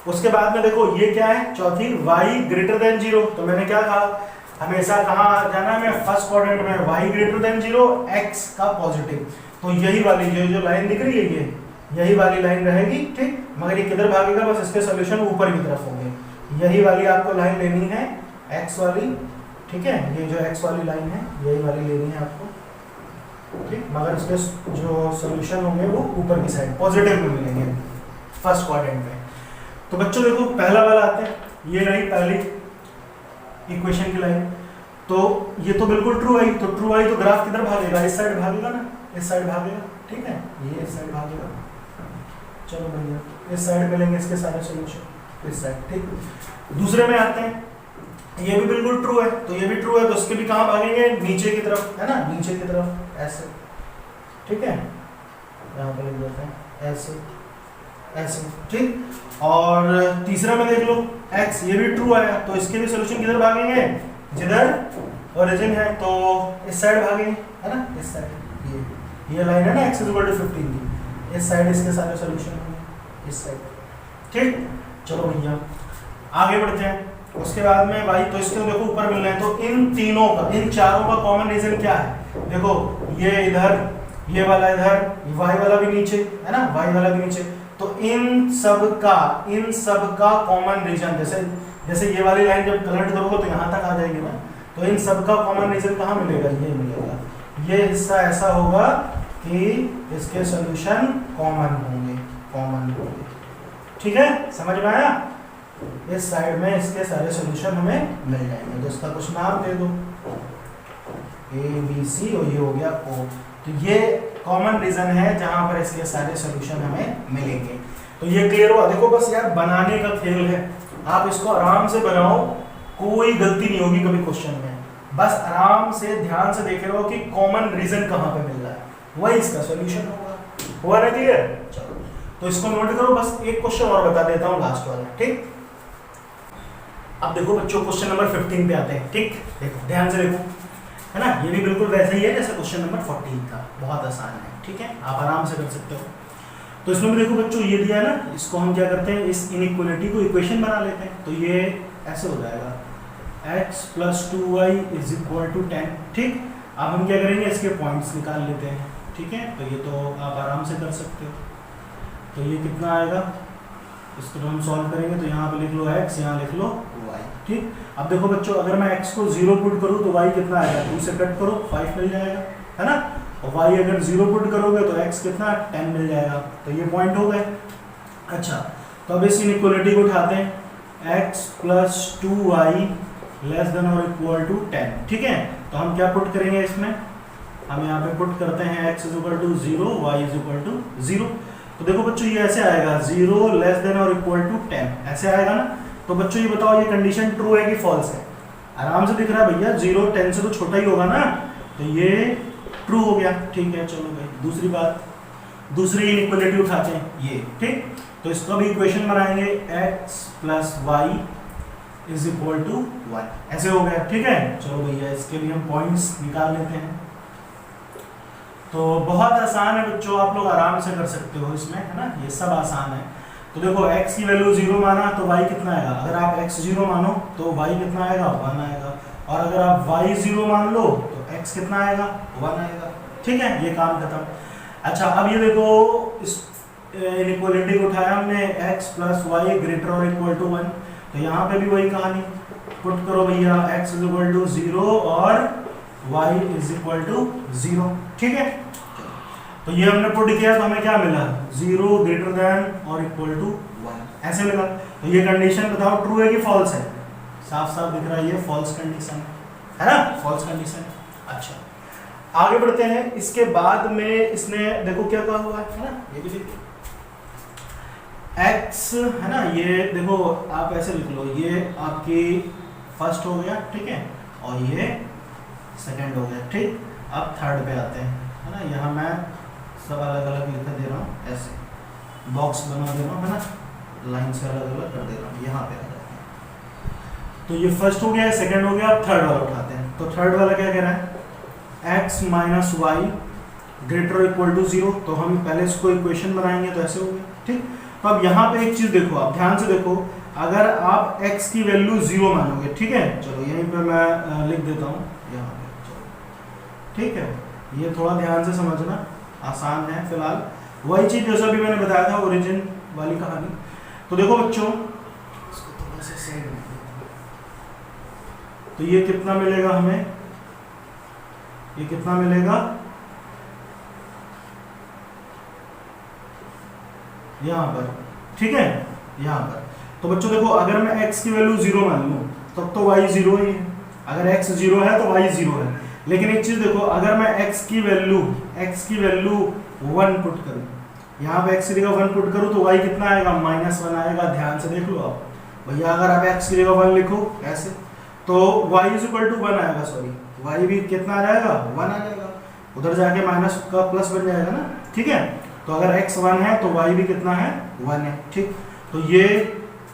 उसके बाद में देखो ये क्या है? चौथी, y ग्रेटर देन 0, तो मैंने क्या कहा, हमेशा कहाँ जाना है? मैं फर्स्ट क्वाड्रेंट में, y ग्रेटर देन 0, x का पॉजिटिव, तो यही वाली जो लाइन दिख रही है, ये यही वाली लाइन रहेगी, ठीक। मगर ये किधर भागेगा? बस इसके सोल्यूशन ऊपर की तरफ होंगे, यही वाली आपको लाइन लेनी है, एक्स वाली, ठीक है, ये जो एक्स वाली लाइन है यही वाली लेनी है आपको, ठीक, मगर इसके जो सॉल्यूशन होंगे वो ऊपर की साइड पॉजिटिव में मिलेंगे फर्स्ट क्वाड्रेंट में। तो बच्चों देखो पहला वाला आते हैं, ये रही पहली इक्वेशन की लाइन, तो ये तो बिल्कुल ट्रू आई, तो ट्रू आई तो ग्राफ किधर भागेगा, इस साइड भागेगा ना, इस साइड भागेगा, ठीक है, ये इस साइड भागेगा। चलो भैया इस साइड मिलेंगे इसके सारे सॉल्यूशन, इस साइड, ठीक। दूसरे में आते हैं, ये भी बिल्कुल ट्रू है, तो ये भी ट्रू है, तो इसके भी कहाँ भागेंगे, नीचे की तरफ, है ना, नीचे की तरफ ऐसे, ठीक है, यहाँ पे लिख देते हैं ऐसे ऐसे, ठीक। और तीसरा में देख लो x, ये भी ट्रू आया, तो इसके भी सॉल्यूशन किधर भागेंगे, जिधर ओरिजिन है तो इस साइड भागेंगे, है ना, इस साइड, ये लाइन है ना x = 15 की, इस साइड इसके सारे सॉल्यूशन होंगे, इस साइड, ठीक। चलो भैया आगे बढ़ते हैं। उसके बाद में भाई तो इसके देखो ऊपर मिल रहे हैं, तो इन तीनों का, इन चारों का कॉमन रीजन क्या है, देखो ये इधर, ये वाला इधर, y वाला भी नीचे, है ना, y वाला भी नीचे, तो इन सब का कॉमन रीजन, जैसे ये वाली लाइन जब कनेक्ट करोगे तो यहाँ तक आ जाएगी ना, तो इन सब का कॉमन रीजन कहाँ मिलेगा, ये मिलेगा, ये हिस्सा ऐसा होगा कि इसके सॉल्यूशन कॉमन होंगे, ठीक है, समझ में आया। इस साइड में इसके सारे सॉल्यूशन हमें मिल जाएंगे, तो इसका कुछ नाम दे दो, ए बी सी, और ये हो गया ओ, तो ये कॉमन रीजन है जहां पर इसके सारे सॉल्यूशन हमें मिलेंगे। तो ये क्लियर हुआ। देखो बस यार बनाने का खेल है, आप इसको आराम से बनाओ, कोई गलती नहीं होगी कभी क्वेश्चन में, बस आराम से ध्यान से देख रहे हो कि कॉमन रीजन कहां पे मिल रहा है, वही इसका सॉल्यूशन होगा। हुआ ना क्लियर? चलो तो इसको नोट करो, बस एक क्वेश्चन और बता देता हूं लास्ट वाला, ठीक। अब देखो बच्चों क्वेश्चन नंबर 15 पे आते हैं, ठीक, देखो ध्यान से देखो, है ना, ये भी बिल्कुल वैसा ही है जैसे क्वेश्चन नंबर 14 था, बहुत आसान है, ठीक है, आप आराम से कर सकते हो। तो इसमें भी देखो बच्चों ये दिया है ना, इसको हम क्या करते हैं, इस इनइक्वालिटी को इक्वेशन बना लेते हैं, तो ये ऐसे हो जाएगा x + 2y = 10, ठीक। अब हम क्या करेंगे, इसके पॉइंट्स निकाल लेते हैं, ठीक है, तो ये तो आप आराम से कर सकते हो। तो ये कितना आएगा, इसको तो हम सॉल्व करेंगे, तो यहाँ पे लिख लो x, यहाँ लिख लो y, ठीक। अब देखो बच्चों अगर मैं x को 0 पुट करूँ तो y कितना आएगा, 2 से कट करो 5 मिल जाएगा, है ना, और y अगर 0 पुट करोगे तो x कितना 10 मिल जाएगा, तो ये पॉइंट हो गए। अच्छा तो अब इस इनइक्वालिटी को उठाते हैं, x + 2y ≤ 10, ठीक है। तो हम क्या पुट करेंगे इसमें, हम यहाँ पे पुट करते हैं x = 0, y = 0। तो देखो बच्चों ये ऐसे आएगा 0 ≤ 10, ऐसे आएगा ना। तो बच्चों ये बताओ ये कंडीशन ट्रू है कि फॉल्स है, आराम से दिख रहा है भैया, 0 10 से तो छोटा ही होगा ना, तो ये ट्रू हो गया, ठीक है। चलो भाई दूसरी बात, दूसरी इनइक्वालिटी उठाते हैं ये, ठीक। तो इसका भी इक्वेशन बनाएंगे, x + y = 1, ऐसे हो गया, ठीक है। चलो भैया इसके लिए हम पॉइंट्स निकाल लेते हैं। तो बहुत आसान है बच्चों, आप लोग आराम से कर सकते हो इसमें, है ना, ये सब आसान है। तो देखो x की वैल्यू 0 माना तो y कितना आएगा, अगर आप x 0 मानो तो y कितना आएगा, 1 आएगा, और अगर आप y 0 मान लो तो x कितना आएगा, 1 आएगा, ठीक है, ये काम खत्म। अच्छा अब ये देखो इस इनइक्वालिटी को उठाया हमने, x + y ≥ 1, तो यहाँ पे भी वही कहानी, पुट करो भैया x = 0 और y = 0, ठीक है। तो ये हमने पुट किया तो हमें क्या मिला, 0 ≥ 1, ऐसे मिला। तो ये कंडीशन बताओ ट्रू है कि फॉल्स है, साफ साफ दिख रहा है ये फॉल्स कंडीशन है ना, फॉल्स कंडीशन। अच्छा आगे बढ़ते हैं, इसके बाद में इसने देखो क्या कहा हुआ है ना, ये भी देखिए x है ना, ये देखो आप ऐसे लिख लो, ये आपकी फर्स्ट हो गया, ठीक है, और ये सेकंड हो गया, ठीक। अब थर्ड पे आते हैं, है ना, यहाँ मैं सब अलग अलग लिख दे रहा हूँ, ऐसे बॉक्स बना दे रहा हूँ, है ना, लाइन से अलग अलग कर दे रहा हूँ, यहाँ पे आ जाते हैं। तो ये फर्स्ट हो गया, सेकंड हो गया, अब थर्ड वाला उठाते हैं। तो थर्ड वाला क्या कह रहा है, x - y ≥ 0, तो हम पहले इसको इक्वेशन बनाएंगे, तो ऐसे हो गया, ठीक। तो अब यहाँ पे एक चीज देखो, आप ध्यान से देखो, अगर आप x की वैल्यू 0 मानोगे, ठीक है, चलो यहीं पे मैं लिख देता हूँ यहाँ पे, चलो ठीक है, ये थोड़ा ध्यान से समझना, आसान है फिलहाल, वही चीज जैसा भी मैंने बताया था ओरिजिन वाली कहानी। तो देखो बच्चों इसको थोड़ा सा साइड में, तो ये कितना मिलेगा हमें, ये कितना मिलेगा, यहां पर, ठीक है, यहां पर। तो बच्चों देखो, अगर मैं x की वैल्यू 0 मान लूं तब तो y 0 ही है, अगर x 0 है तो y 0 है। लेकिन एक चीज देखो, अगर मैं x की वैल्यू 1 पुट करूं, यहाँ पे x की जगह 1 पुट करूं तो y कितना आएगा, -1 आएगा। ध्यान से देख लो आप भैया, अगर आप x की जगह 1 लिखो ऐसे तो y = 1 आएगा, सॉरी y भी कितना आ जाएगा, 1 आ जाएगा, उधर जाके माइनस का प्लस बन जाएगा ना, ठीक है। तो अगर x 1 है तो y भी कितना है, 1 है, ठीक। तो ये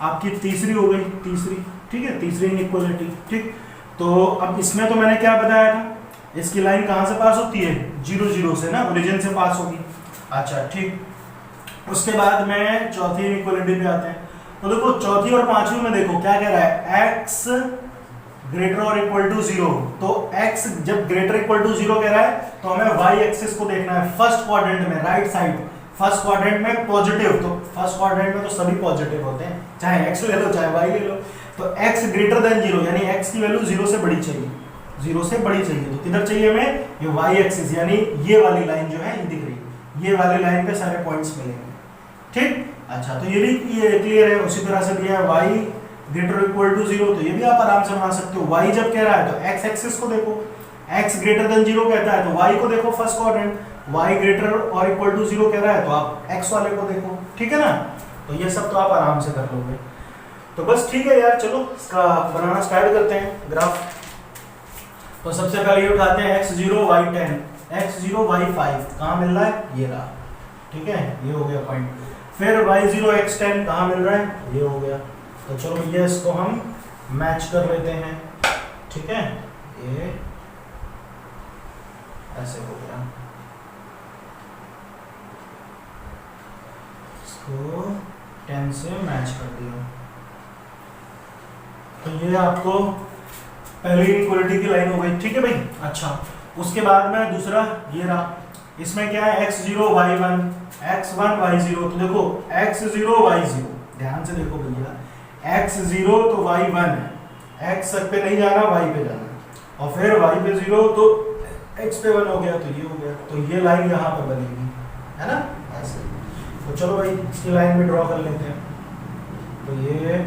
आपकी तीसरी हो गई, तीसरी, ठीक है, तीसरी इनइक्वालिटी, ठीक। तो अब इसमें तो मैंने क्या बताया था, इसकी लाइन कहाँ से पास होती है, 0 0 से ना, ओरिजिन से पास होगी। अच्छा ठीक, उसके बाद में चौथी इनइक्वालिटी पे आते हैं। तो देखो चौथी और पांचवी में देखो क्या कह रहा है, x ग्रेटर और इक्वल टू 0। तो x जब ग्रेटर इक्वल टू 0 कह रहा है तो हमें y एक्सिस को देखना है फर्स्ट क्वाड्रेंट में, राइट साइड, फर्स्ट क्वाड्रेंट में पॉजिटिव। तो फर्स्ट क्वाड्रेंट में तो सभी पॉजिटिव होते हैं, चाहे x ले लो चाहे y ले लो। तो x ग्रेटर देन 0 यानी x की वैल्यू 0 से बड़ी चाहिए, 0 से बड़ी चाहिए। तो किधर चाहिए हमें, ये y एक्सिस यानी ये वाली लाइन जो है ये दिख रही है, ये वाली लाइन पे सारे पॉइंट्स मिलेंगे, ठीक। अच्छा, तो ये भी ये क्लियर है। उसी तरह से दिया है y ग्रेटर इक्वल टू 0, तो ये भी आप आराम से बना सकते हो। y जब कह रहा है तो x एक्सिस को देखो, x ग्रेटर देन 0 कहता है तो y को देखो फर्स्ट क्वाड्रेंट, y ग्रेटर और इक्वल टू 0 कह रहा है तो आप x वाले को देखो, ठीक है ना। तो ये सब तो आप आराम से कर लोगे। तो बस ठीक है यार, चलो इसका बनाना स्टार्ट करते हैं ग्राफ। तो सबसे पहले ये उठाते हैं x0 y10, x0 y5 कहाँ मिल रहा है, ये रहा, ठीक है, ये हो गया पॉइंट। फिर y0 x10 कहाँ मिल रहा है, ये हो गया। तो चलो ये इसको हम मैच कर लेते हैं, ठीक है, ये ऐसे हो गया, इसको 10 से मैच कर दिया। तो ये आपको पहली इक्वलिटी की लाइन हो गई, ठीक है भाई। अच्छा, उसके बाद में दूसरा ये रहा, इसमें क्या है, x0 y1 x1 y0। तो देखो x0 y0, ध्यान से देखो भैया, x0 तो y1 है, x पे नहीं जाना, y पे जाना, और फिर y पे 0 तो x पे 1 हो गया, तो ये हो गया। तो ये लाइन यहाँ पर बनेगी, है ना, ऐसे। तो चलो भाई इसकी लाइन भी ड्रॉ कर लेते हैं। तो ये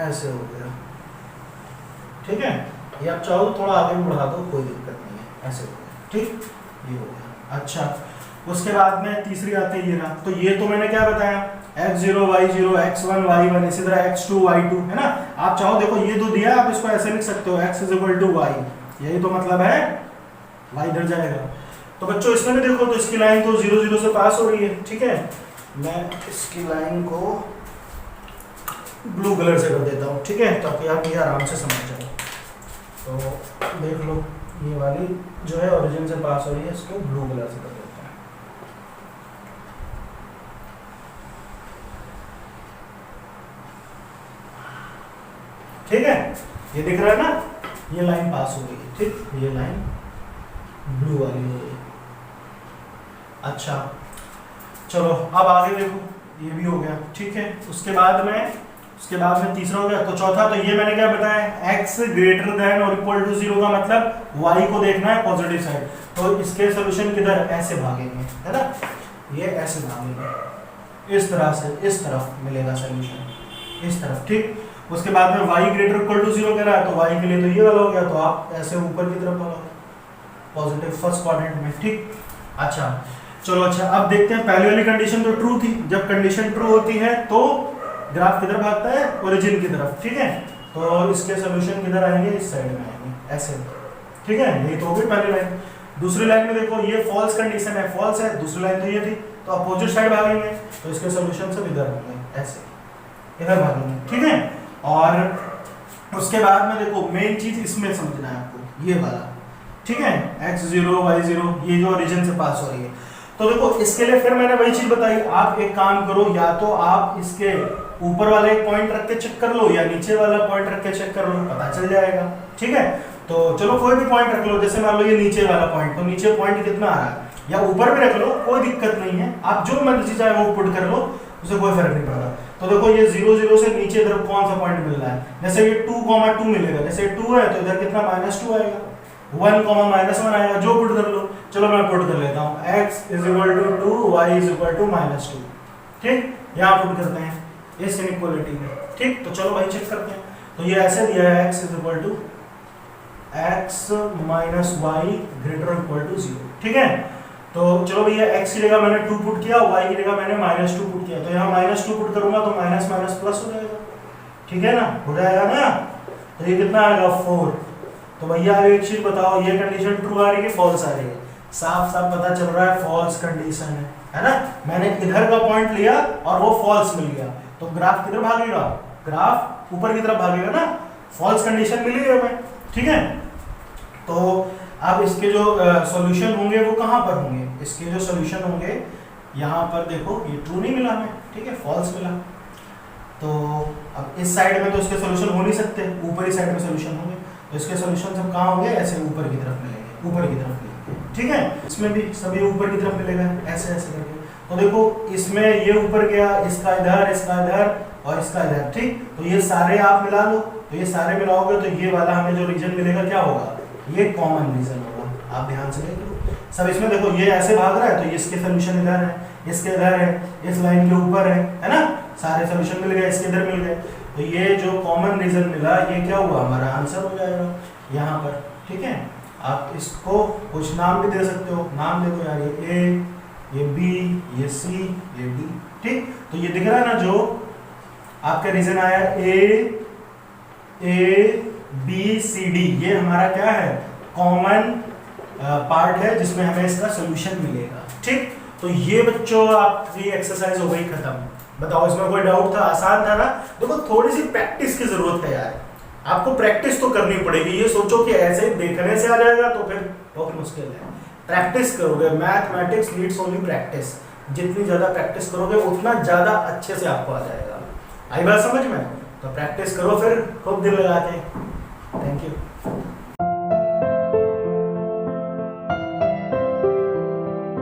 ऐसे हो गया, ठीक है। ये आप चाहो थोड़ा आगे बढ़ा दो, कोई दिक्कत नहीं है, ऐसे हो गया, ठीक, ये हो गया। अच्छा, उसके बाद में तीसरी आती है ये रहा। तो ये तो मैंने क्या बताया, x0 y0 x1 y1, इसी तरह x2 y2, है ना। आप चाहो देखो ये तो दिया, आप इसको ऐसे लिख सकते हो x = y, यही तो मतलब है, y इधर जाएगा। तो बच्चों इसमें भी देखो, तो इसकी लाइन तो 0 0 से पास हो रही है, ठीक है। मैं इसकी लाइन को ब्लू कलर से कर देता हूँ, ठीक है, ताकि आप ये आराम से समझ जाए। तो देख लो, ये वाली जो है ओरिजिन से पास हो रही है, इसको ब्लू कलर से कर देते हैं। ठीक है, ये दिख रहा है ना, ये लाइन पास हो रही है, ठीक, ये लाइन ब्लू वाली हो रही है। अच्छा चलो अब आगे देखो, ये भी हो गया, ठीक है। उसके बाद में तीसरा हो गया। तो चौथा, तो ये मैंने क्या बताया, x ग्रेटर देन और इक्वल टू 0 का मतलब y को देखना है पॉजिटिव साइड। तो इसके सोल्यूशन किधर, ऐसे भागेंगे, है ना, ये ऐसे भागेंगे, इस तरह से इस तरफ मिलेगा सोल्यूशन, इस तरफ, ठीक। उसके बाद में y ग्रेटर इक्वल टू 0 कह रहा है, तो y के लिए तो ये वाला हो गया, तो आप ऐसे ऊपर की तरफ भागोगे पॉजिटिव फर्स्ट क्वाड्रेंट में, ठीक। अच्छा चलो, अच्छा अब देखते हैं, पहली वाली कंडीशन तो ट्रू थी, जब कंडीशन ट्रू होती है तो ग्राफ किधर भागता है, ओरिजिन की तरफ, ठीक है। तो इसके सॉल्यूशन किधर आएंगे, इस साइड में आएंगे, ऐसे, ठीक है। यही तो होगी पहली लाइन। दूसरी लाइन में देखो, ये फॉल्स कंडीशन है, फॉल्स है, दूसरी लाइन तो ये थी, तो अपोजिट साइड भागेंगे, तो इसके सॉल्यूशन सब इधर होंगे, ऐसे इधर भागेंगे, ठीक है। और उसके बाद में देखो, मेन चीज इसमें समझना है आपको, ये वाला, ठीक है, x0 y0, ये जो ओरिजिन से पास हो रही है। तो देखो इसके लिए फिर मैंने वही चीज बताई, आप एक काम करो, या तो आप इसके ऊपर वाला एक पॉइंट रख के चेक कर लो, या नीचे वाला पॉइंट रख के चेक कर लो, पता चल जाएगा, ठीक है। तो चलो कोई भी पॉइंट रख लो, जैसे मान लो ये नीचे वाला पॉइंट, तो नीचे पॉइंट कितना आ रहा है, या ऊपर भी रख लो, कोई दिक्कत नहीं है, आप जो मर्जी चाहे वो पुट कर लो, उसे कोई फर्क नहीं पड़ता। तो देखो ये 0 0 से नीचे इधर कौन सा पॉइंट मिल रहा है, जैसे ये 2, 2 मिलेगा, जैसे 2 है तो इधर कितना -2 आएगा, 1, -1 आएगा, जो पुट कर लो। चलो मैं पुट कर लेता हूँ, x = 2, y = -2। ठीक, यहाँ पुट करते हैं इस इनइक्वालिटी में। ठीक, तो चलो भाई चेक करते हैं। तो ये ऐसे दिया है x = x - y ≥ 0। ठीक है, तो चलो भैया x की जगह मैंने 2 पुट किया, y की जगह मैंने -2 पुट किया, तो यहाँ -2 पुट करूंगा तो माइनस माइनस प्लस हो जाएगा। ठीक है ना, हो जाएगा ना। तो ये कितना आएगा 4। तो भैया एक चीज बताओ, ये कंडीशन ट्रू आ रही है फॉल्स आ रही है? साफ साफ पता चल रहा है फॉल्स कंडीशन है ना। मैंने इधर का पॉइंट लिया और वो फॉल्स मिल गया, तो ग्राफ किधर भागेगा? ग्राफ ऊपर की तरफ भागेगा ना, फॉल्स कंडीशन मिली है हमें। ठीक है, तो अब इसके जो सॉल्यूशन होंगे वो कहाँ पर होंगे? इसके जो सॉल्यूशन होंगे यहाँ पर देखो, ये ट्रू नहीं मिला हमें, ठीक है, फॉल्स मिला। तो अब इस साइड में तो इसके सॉल्यूशन हो नहीं सकते, ऊपरी साइड में सॉल्यूशन होंगे, तो इसके सॉल्यूशन सब कहाँ होंगे? ऐसे ऊपर की तरफ मिलेंगे, ऊपर की तरफ मिलेंगे। ठीक है, इसमें भी सभी ऊपर की तरफ मिलेगा, ऐसे ऐसे करके। तो देखो इसमें ये ऊपर गया, इसका इधर, इसका इधर और इसका इधर। ठीक, तो ये सारे आप मिला लो, तो ये सारे मिलाओगे तो ये वाला हमें जो रीजन मिलेगा क्या होगा? ये कॉमन रीजन होगा। आप ध्यान से देखो सब, इसमें देखो ये ऐसे भाग रहा है तो इसके सॉल्यूशन इधर है, इसके इधर है, इस लाइन के ऊपर है ना, सारे सॉल्यूशन मिल गए, इसके इधर मिल गए। तो ये जो कॉमन रीजन मिला, ये क्या हुआ? हमारा आंसर हो जाएगा यहाँ पर। ठीक है, आप इसको कुछ नाम भी दे सकते हो, नाम दे दो यार, ये ए, ये बी, ये सी, ये डी। ठीक, तो ये दिख रहा है ना, जो आपका रीजन आया ए बी सी डी, ये हमारा क्या है? कॉमन पार्ट है जिसमें हमें इसका सॉल्यूशन मिलेगा। ठीक, तो ये बच्चों आपकी एक्सरसाइज हो गई खत्म। बताओ इसमें कोई डाउट था? आसान था ना? देखो थोड़ी सी प्रैक्टिस की जरूरत है यार, आपको प्रैक्टिस तो करनी पड़ेगी। ये सोचो कि ऐसे ही देखने से आ जाएगा तो फिर बहुत मुश्किल है। प्रैक्टिस करोगे, मैथमेटिक्स नीड्स ओनली प्रैक्टिस। जितनी ज्यादा प्रैक्टिस करोगे उतना ज्यादा अच्छे से आपको आ जाएगा। आई बात समझ में? तो प्रैक्टिस करो फिर खूब दिल लगा के। Thank you.